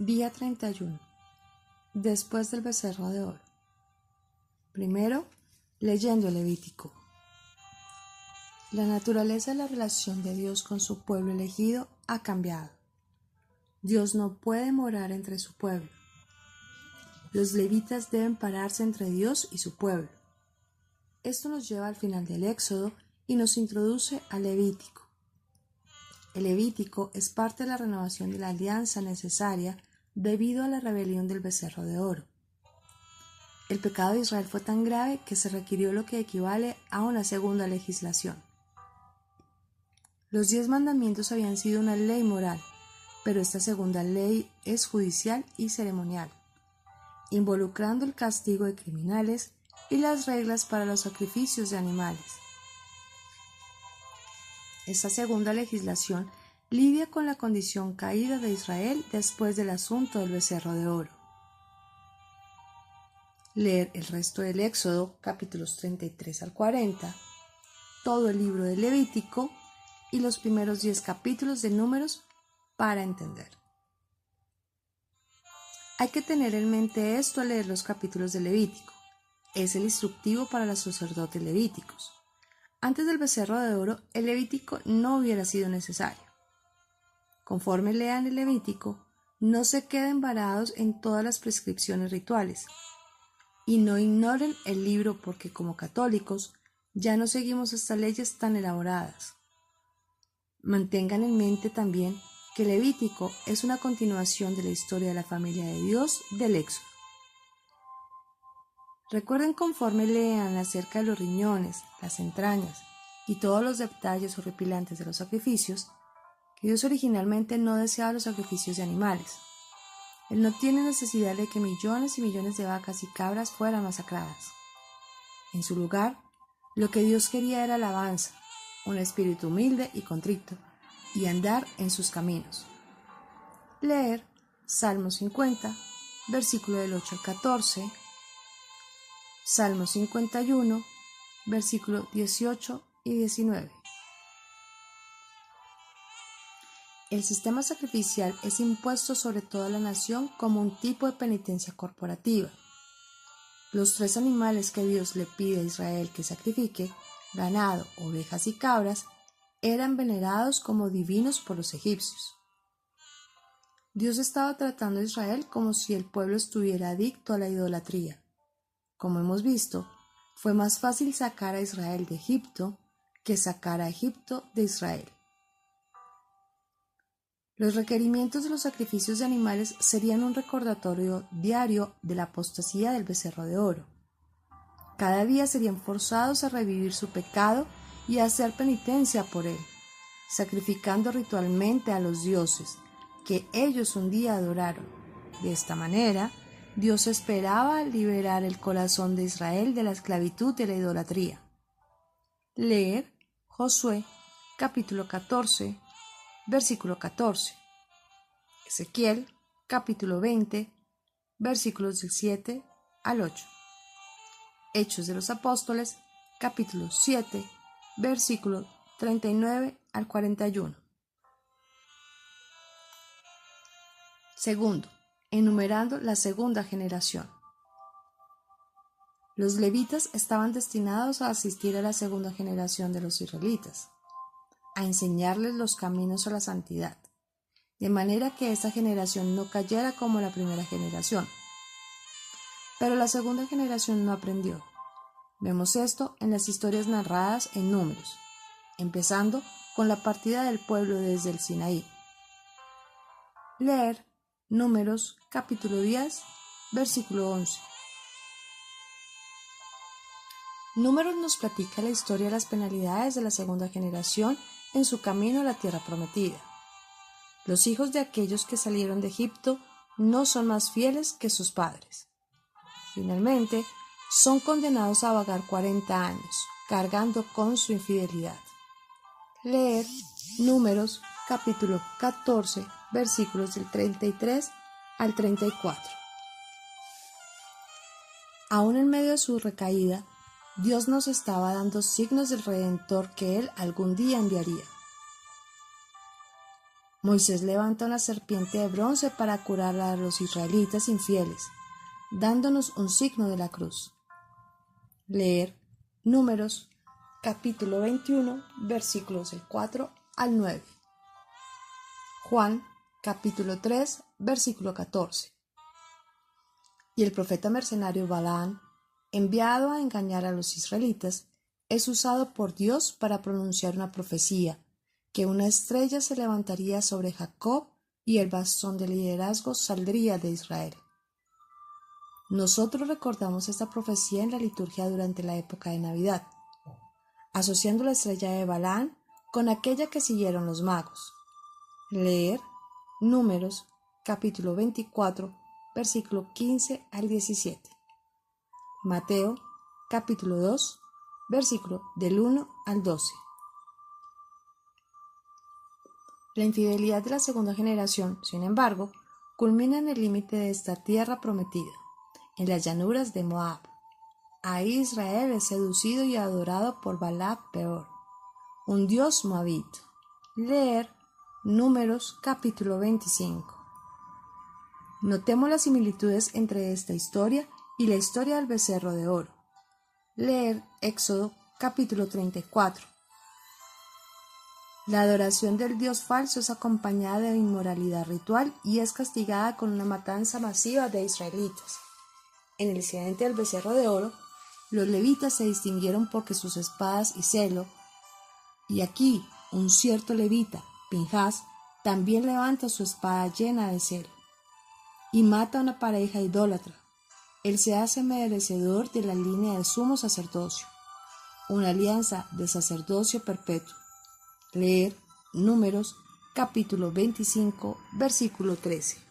Día 31. Después del becerro de oro. Primero, leyendo el Levítico. La naturaleza de la relación de Dios con su pueblo elegido ha cambiado. Dios no puede morar entre su pueblo. Los levitas deben pararse entre Dios y su pueblo. Esto nos lleva al final del Éxodo y nos introduce al Levítico. El Levítico es parte de la renovación de la alianza necesaria debido a la rebelión del becerro de oro. El pecado de Israel fue tan grave que se requirió lo que equivale a una segunda legislación. Los 10 mandamientos habían sido una ley moral, pero esta segunda ley es judicial y ceremonial, involucrando el castigo de criminales y las reglas para los sacrificios de animales. Esta segunda legislación lidia con la condición caída de Israel después del asunto del becerro de oro. Leer el resto del Éxodo, capítulos 33 al 40, todo el libro del Levítico y los primeros 10 capítulos de Números para entender. Hay que tener en mente esto al leer los capítulos del Levítico. Es el instructivo para los sacerdotes levíticos. Antes del becerro de oro, el Levítico no hubiera sido necesario. Conforme lean el Levítico, no se queden varados en todas las prescripciones rituales y no ignoren el libro porque como católicos ya no seguimos estas leyes tan elaboradas. Mantengan en mente también que el Levítico es una continuación de la historia de la familia de Dios del Éxodo. Recuerden conforme lean acerca de los riñones, las entrañas y todos los detalles horripilantes de los sacrificios, que Dios originalmente no deseaba los sacrificios de animales. Él no tiene necesidad de que millones y millones de vacas y cabras fueran masacradas. En su lugar, lo que Dios quería era alabanza, un espíritu humilde y contrito, y andar en sus caminos. Leer Salmo 50, versículo del 8 al 14, Salmo 51, versículo 18 y 19. El sistema sacrificial es impuesto sobre toda la nación como un tipo de penitencia corporativa. Los 3 animales que Dios le pide a Israel que sacrifique, ganado, ovejas y cabras, eran venerados como divinos por los egipcios. Dios estaba tratando a Israel como si el pueblo estuviera adicto a la idolatría. Como hemos visto, fue más fácil sacar a Israel de Egipto que sacar a Egipto de Israel. Los requerimientos de los sacrificios de animales serían un recordatorio diario de la apostasía del becerro de oro. Cada día serían forzados a revivir su pecado y a hacer penitencia por él, sacrificando ritualmente a los dioses que ellos un día adoraron. De esta manera, Dios esperaba liberar el corazón de Israel de la esclavitud de la idolatría. Leer Josué, capítulo 14, versículo 14. Ezequiel, capítulo 20, versículos del 7 al 8. Hechos de los Apóstoles, capítulo 7, versículo 39 al 41. Segundo, enumerando la segunda generación. Los levitas estaban destinados a asistir a la segunda generación de los israelitas, a enseñarles los caminos a la santidad, de manera que esta generación no cayera como la primera generación. Pero la segunda generación no aprendió. Vemos esto en las historias narradas en Números, empezando con la partida del pueblo desde el Sinaí. Leer Números capítulo 10, versículo 11. Números nos platica la historia de las penalidades de la segunda generación en su camino a la tierra prometida. Los hijos de aquellos que salieron de Egipto no son más fieles que sus padres. Finalmente, son condenados a vagar 40 años, cargando con su infidelidad. Leer Números capítulo 14, versículos del 33 al 34. Aún en medio de su recaída, Dios nos estaba dando signos del Redentor que Él algún día enviaría. Moisés levanta una serpiente de bronce para curar a los israelitas infieles, dándonos un signo de la cruz. Leer Números, capítulo 21, versículos del 4 al 9. Juan, capítulo 3, versículo 14. Y el profeta mercenario Balaam, enviado a engañar a los israelitas, es usado por Dios para pronunciar una profecía, que una estrella se levantaría sobre Jacob y el bastón de liderazgo saldría de Israel. Nosotros recordamos esta profecía en la liturgia durante la época de Navidad, asociando la estrella de Balaam con aquella que siguieron los magos. Leer Números, capítulo 24, versículo 15 al 17. Mateo, capítulo 2, versículo del 1 al 12. La infidelidad de la segunda generación, sin embargo, culmina en el límite de esta tierra prometida, en las llanuras de Moab. Ahí Israel es seducido y adorado por Balac Peor, un dios moabito. Leer Números capítulo 25. Notemos las similitudes entre esta historia y la historia del becerro de oro. Leer Éxodo capítulo 34. La adoración del dios falso es acompañada de inmoralidad ritual y es castigada con una matanza masiva de israelitas. En el incidente del becerro de oro, los levitas se distinguieron porque sus espadas y celo, y aquí un cierto levita, Pinjas, también levanta su espada llena de celo, y mata a una pareja idólatra. Él se hace merecedor de la línea del sumo sacerdocio, una alianza de sacerdocio perpetuo. Leer Números, capítulo 25, versículo 13.